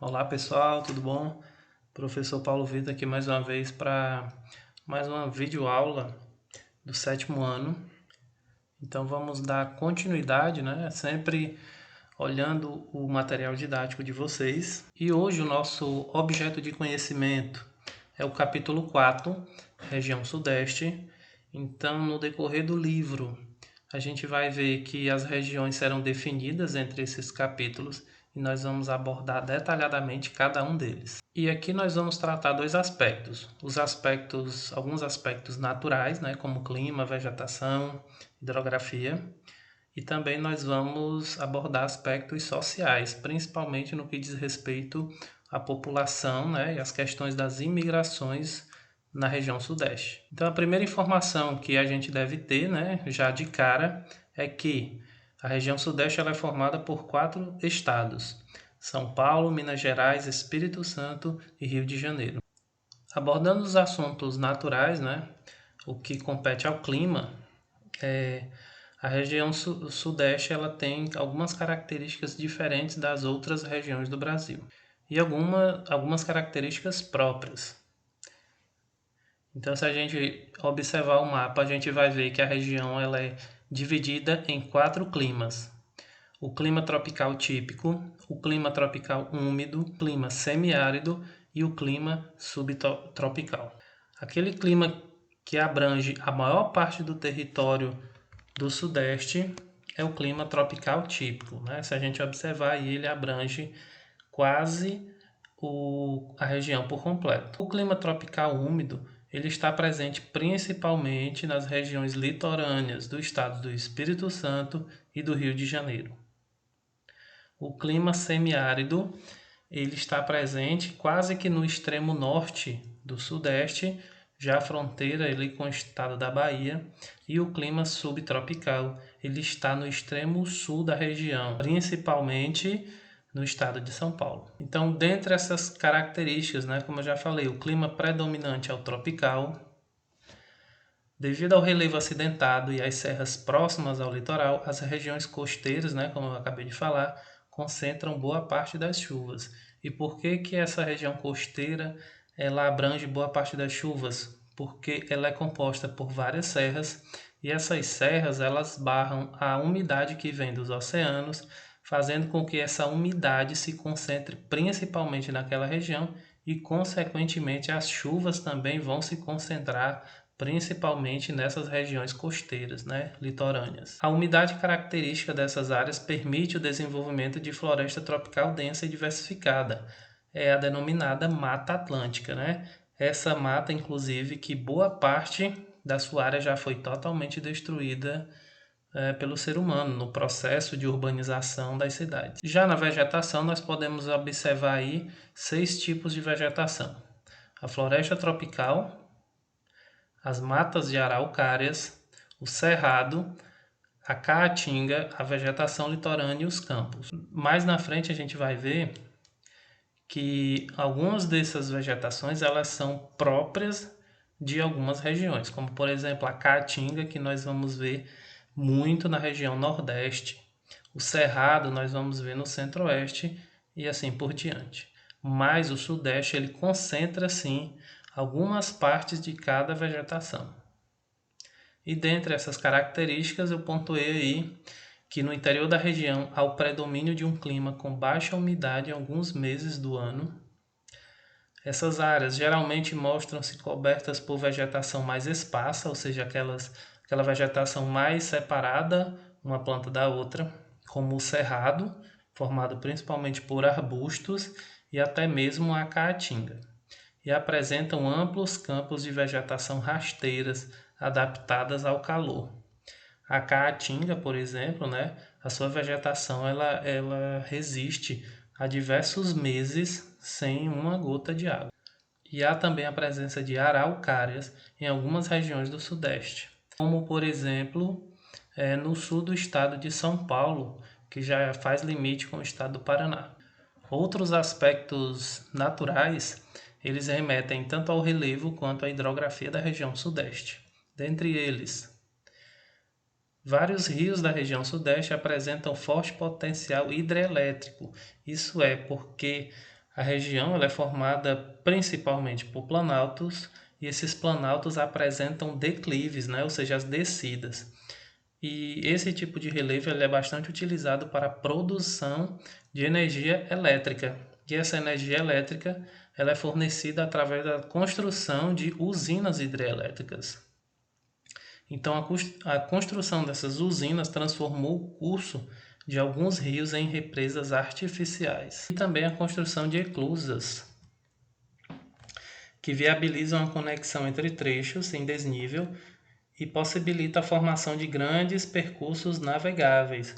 Olá pessoal, tudo bom? Professor Paulo Vitor aqui mais uma vez para mais uma videoaula do sétimo ano. Então vamos dar continuidade, né? Sempre olhando o material didático de vocês. E hoje o nosso objeto de conhecimento é o capítulo 4, região Sudeste. Então no decorrer do livro a gente vai ver que as regiões serão definidas entre esses capítulos e nós vamos abordar detalhadamente cada um deles. E aqui nós vamos tratar dois aspectos, alguns aspectos naturais, né, como clima, vegetação, hidrografia, e também nós vamos abordar aspectos sociais, principalmente no que diz respeito à população, né, e as questões das imigrações na região Sudeste. Então a primeira informação que a gente deve ter, né, já de cara, é que a região Sudeste ela é formada por 4 estados: São Paulo, Minas Gerais, Espírito Santo e Rio de Janeiro. Abordando os assuntos naturais, né, o que compete ao clima, a região Sudeste ela tem algumas características diferentes das outras regiões do Brasil e algumas características próprias. Então, se a gente observar o mapa, a gente vai ver que a região ela é dividida em 4 climas: o clima tropical típico, o clima tropical úmido, o clima semiárido e o clima subtropical. Aquele clima que abrange a maior parte do território do Sudeste é o clima tropical típico, né? Se a gente observar, ele abrange quase a região por completo. O clima tropical úmido ele está presente principalmente nas regiões litorâneas do estado do Espírito Santo e do Rio de Janeiro. O clima semiárido ele está presente quase que no extremo norte do Sudeste, já a fronteira ele com o estado da Bahia, e o clima subtropical ele está no extremo sul da região, principalmente no estado de São Paulo. Então, dentre essas características, né, como eu já falei, o clima predominante é o tropical. Devido ao relevo acidentado e às serras próximas ao litoral, as regiões costeiras, né, como eu acabei de falar, concentram boa parte das chuvas. E por que que essa região costeira ela abrange boa parte das chuvas? Porque ela é composta por várias serras e essas serras elas barram a umidade que vem dos oceanos, fazendo com que essa umidade se concentre principalmente naquela região e, consequentemente, as chuvas também vão se concentrar principalmente nessas regiões costeiras, né, litorâneas. A umidade característica dessas áreas permite o desenvolvimento de floresta tropical densa e diversificada. É a denominada Mata Atlântica, né? Essa mata, inclusive, que boa parte da sua área já foi totalmente destruída pelo ser humano no processo de urbanização das cidades. Já na vegetação, nós podemos observar aí 6 tipos de vegetação: a floresta tropical, as matas de araucárias, o cerrado, a caatinga, a vegetação litorânea e os campos. Mais na frente a gente vai ver que algumas dessas vegetações elas são próprias de algumas regiões, como por exemplo a caatinga, que nós vamos ver muito na região nordeste, o cerrado nós vamos ver no centro-oeste e assim por diante. Mas o sudeste ele concentra sim algumas partes de cada vegetação. E dentre essas características eu pontuei aí que no interior da região há o predomínio de um clima com baixa umidade em alguns meses do ano. Essas áreas geralmente mostram-se cobertas por vegetação mais esparsa, ou seja, aquela vegetação mais separada uma planta da outra, como o cerrado, formado principalmente por arbustos e até mesmo a caatinga, e apresentam amplos campos de vegetação rasteiras adaptadas ao calor. A caatinga, por exemplo, né, a sua vegetação ela resiste a diversos meses sem uma gota de água. E há também a presença de araucárias em algumas regiões do Sudeste, como por exemplo no sul do estado de São Paulo, que já faz limite com o estado do Paraná. Outros aspectos naturais, eles remetem tanto ao relevo quanto à hidrografia da região Sudeste. Dentre eles, vários rios da região Sudeste apresentam forte potencial hidrelétrico. Isso é porque A região ela é formada principalmente por planaltos, e esses planaltos apresentam declives, né? Ou seja, as descidas. E esse tipo de relevo ele é bastante utilizado para a produção de energia elétrica. E essa energia elétrica ela é fornecida através da construção de usinas hidrelétricas. Então, a construção dessas usinas transformou o curso de alguns rios em represas artificiais. E também a construção de eclusas, que viabilizam a conexão entre trechos em desnível e possibilita a formação de grandes percursos navegáveis,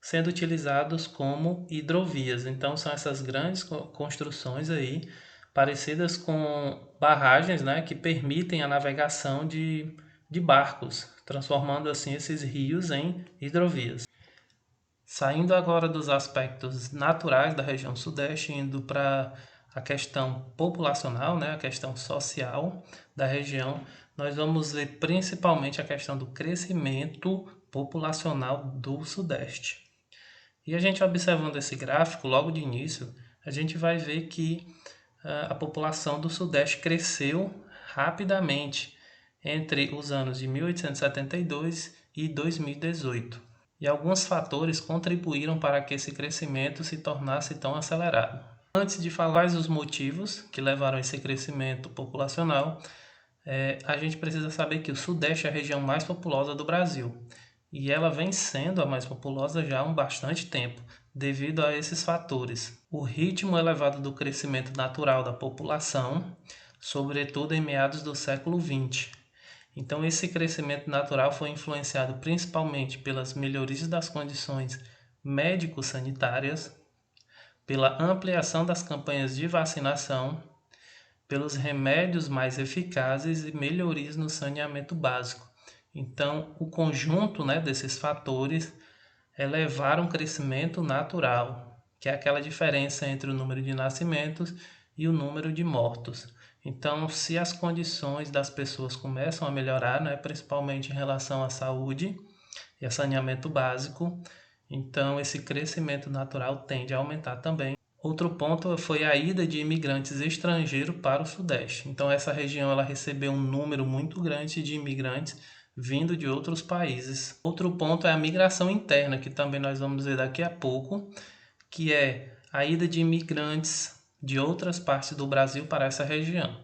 sendo utilizados como hidrovias. Então são essas grandes construções aí, parecidas com barragens, né, que permitem a navegação de barcos, transformando assim esses rios em hidrovias. Saindo agora dos aspectos naturais da região sudeste, indo para a questão populacional, né, a questão social da região, nós vamos ver principalmente a questão do crescimento populacional do sudeste. E a gente observando esse gráfico logo de início, a gente vai ver que a população do sudeste cresceu rapidamente entre os anos de 1872 e 2018. E alguns fatores contribuíram para que esse crescimento se tornasse tão acelerado. Antes de falar quais os motivos que levaram a esse crescimento populacional, a gente precisa saber que o Sudeste é a região mais populosa do Brasil. E ela vem sendo a mais populosa já há um bastante tempo, devido a esses fatores. O ritmo elevado do crescimento natural da população, sobretudo em meados do século XX. Então, esse crescimento natural foi influenciado principalmente pelas melhorias das condições médico-sanitárias, pela ampliação das campanhas de vacinação, pelos remédios mais eficazes e melhorias no saneamento básico. Então, o conjunto, né, desses fatores levaram um crescimento natural, que é aquela diferença entre o número de nascimentos e o número de mortos. Então, se as condições das pessoas começam a melhorar, né, principalmente em relação à saúde e a saneamento básico, então esse crescimento natural tende a aumentar também. Outro ponto foi a ida de imigrantes estrangeiros para o Sudeste. Então, essa região ela recebeu um número muito grande de imigrantes vindo de outros países. Outro ponto é a migração interna, que também nós vamos ver daqui a pouco, que é a ida de imigrantes de outras partes do Brasil para essa região.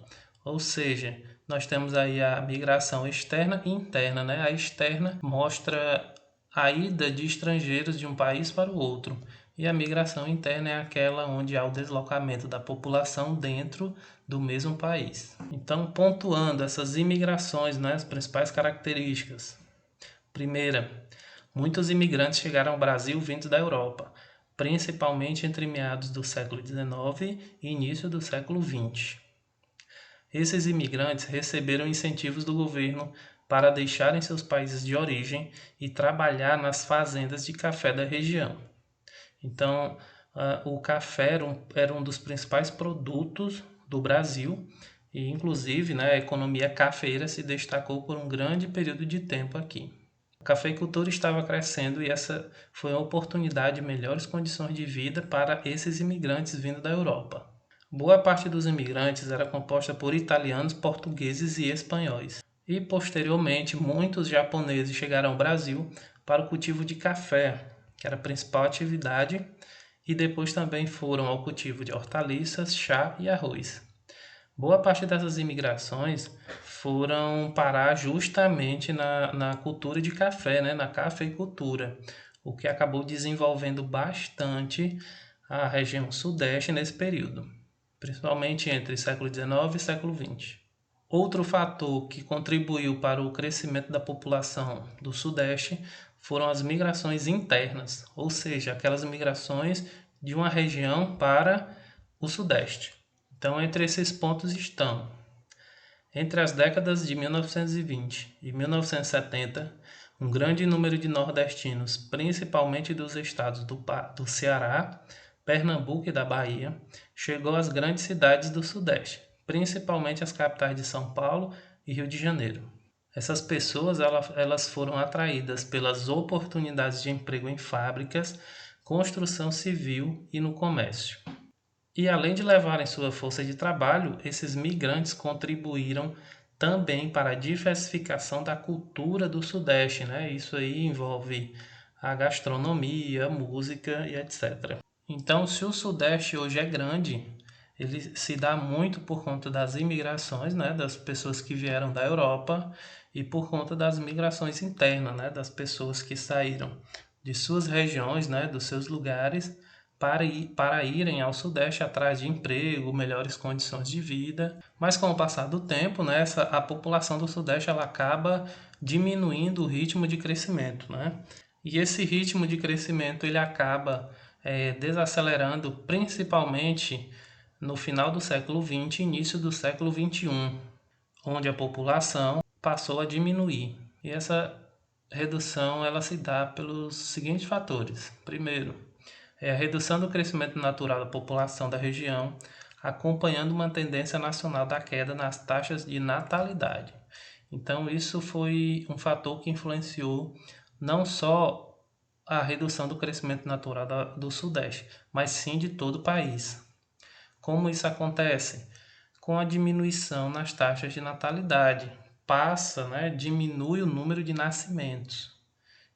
Ou seja, nós temos aí a migração externa e interna, né? A externa mostra a ida de estrangeiros de um país para o outro. E a migração interna é aquela onde há o deslocamento da população dentro do mesmo país. Então, pontuando essas imigrações, né, as principais características. Primeira, muitos imigrantes chegaram ao Brasil vindos da Europa, principalmente entre meados do século XIX e início do século XX. Esses imigrantes receberam incentivos do governo para deixarem seus países de origem e trabalhar nas fazendas de café da região. Então, o café era um dos principais produtos do Brasil e, inclusive, né, a economia cafeira se destacou por um grande período de tempo aqui. A cafeicultura estava crescendo e essa foi a oportunidade de melhores condições de vida para esses imigrantes vindo da Europa. Boa parte dos imigrantes era composta por italianos, portugueses e espanhóis. E, posteriormente, muitos japoneses chegaram ao Brasil para o cultivo de café, que era a principal atividade, e depois também foram ao cultivo de hortaliças, chá e arroz. Boa parte dessas imigrações foram parar justamente na cultura de café, né, na cafeicultura, o que acabou desenvolvendo bastante a região sudeste nesse período, principalmente entre século XIX e século XX. Outro fator que contribuiu para o crescimento da população do Sudeste foram as migrações internas, ou seja, aquelas migrações de uma região para o Sudeste. Então, entre esses pontos estão, entre as décadas de 1920 e 1970, um grande número de nordestinos, principalmente dos estados do Ceará, Pernambuco e da Bahia, chegou às grandes cidades do Sudeste, principalmente as capitais de São Paulo e Rio de Janeiro. Essas pessoas elas foram atraídas pelas oportunidades de emprego em fábricas, construção civil e no comércio. E além de levarem sua força de trabalho, esses migrantes contribuíram também para a diversificação da cultura do Sudeste, né? Isso aí envolve a gastronomia, a música e etc. Então, se o Sudeste hoje é grande, ele se dá muito por conta das imigrações, né, das pessoas que vieram da Europa e por conta das migrações internas, né, das pessoas que saíram de suas regiões, né, dos seus lugares para irem ao Sudeste atrás de emprego, melhores condições de vida. Mas com o passar do tempo, né, a população do Sudeste ela acaba diminuindo o ritmo de crescimento, né? E esse ritmo de crescimento ele acaba desacelerando principalmente no final do século XX e início do século XXI, onde a população passou a diminuir. E essa redução ela se dá pelos seguintes fatores. Primeiro, é a redução do crescimento natural da população da região, acompanhando uma tendência nacional da queda nas taxas de natalidade. Então, isso foi um fator que influenciou não só a redução do crescimento natural do Sudeste, mas sim de todo o país. Como isso acontece? Com a diminuição nas taxas de natalidade. Diminui o número de nascimentos.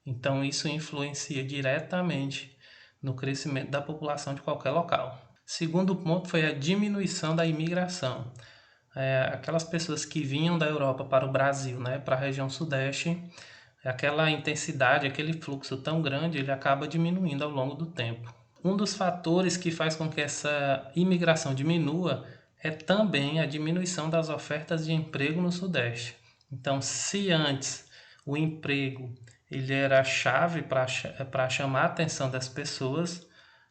Então, isso influencia diretamente no crescimento da população de qualquer local. Segundo ponto foi a diminuição da imigração. Aquelas pessoas que vinham da Europa para o Brasil, né, para a região Sudeste, aquela intensidade, aquele fluxo tão grande, ele acaba diminuindo ao longo do tempo. Um dos fatores que faz com que essa imigração diminua é também a diminuição das ofertas de emprego no Sudeste. Então, se antes o emprego ele era a chave para chamar a atenção das pessoas,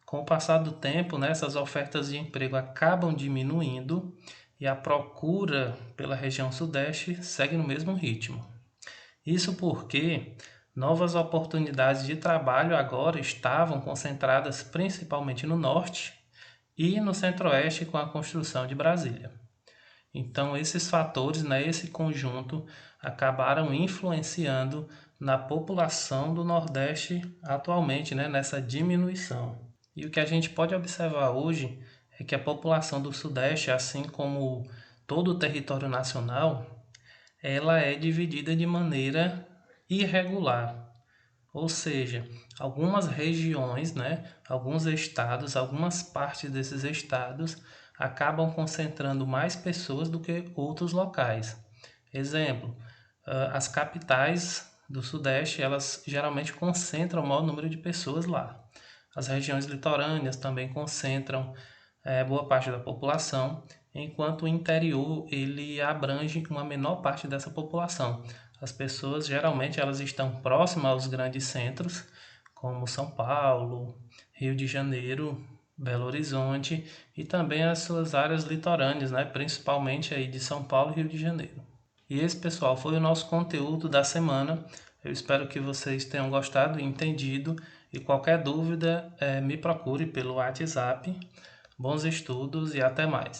com o passar do tempo, né, essas ofertas de emprego acabam diminuindo e a procura pela região Sudeste segue no mesmo ritmo. Isso porque novas oportunidades de trabalho agora estavam concentradas principalmente no norte e no centro-oeste com a construção de Brasília. Então, esses fatores, né, esse conjunto, acabaram influenciando na população do Nordeste atualmente, né, nessa diminuição. E o que a gente pode observar hoje é que a população do Sudeste, assim como todo o território nacional, ela é dividida de maneira irregular. Ou seja, algumas regiões, né, alguns estados, algumas partes desses estados acabam concentrando mais pessoas do que outros locais. Exemplo, as capitais do Sudeste, elas geralmente concentram o maior número de pessoas lá. As regiões litorâneas também concentram boa parte da população, enquanto o interior ele abrange uma menor parte dessa população. As pessoas geralmente elas estão próximas aos grandes centros, como São Paulo, Rio de Janeiro, Belo Horizonte e também as suas áreas litorâneas, né? Principalmente aí de São Paulo e Rio de Janeiro. E esse, pessoal, foi o nosso conteúdo da semana. Eu espero que vocês tenham gostado e entendido. E qualquer dúvida, me procure pelo WhatsApp. Bons estudos e até mais.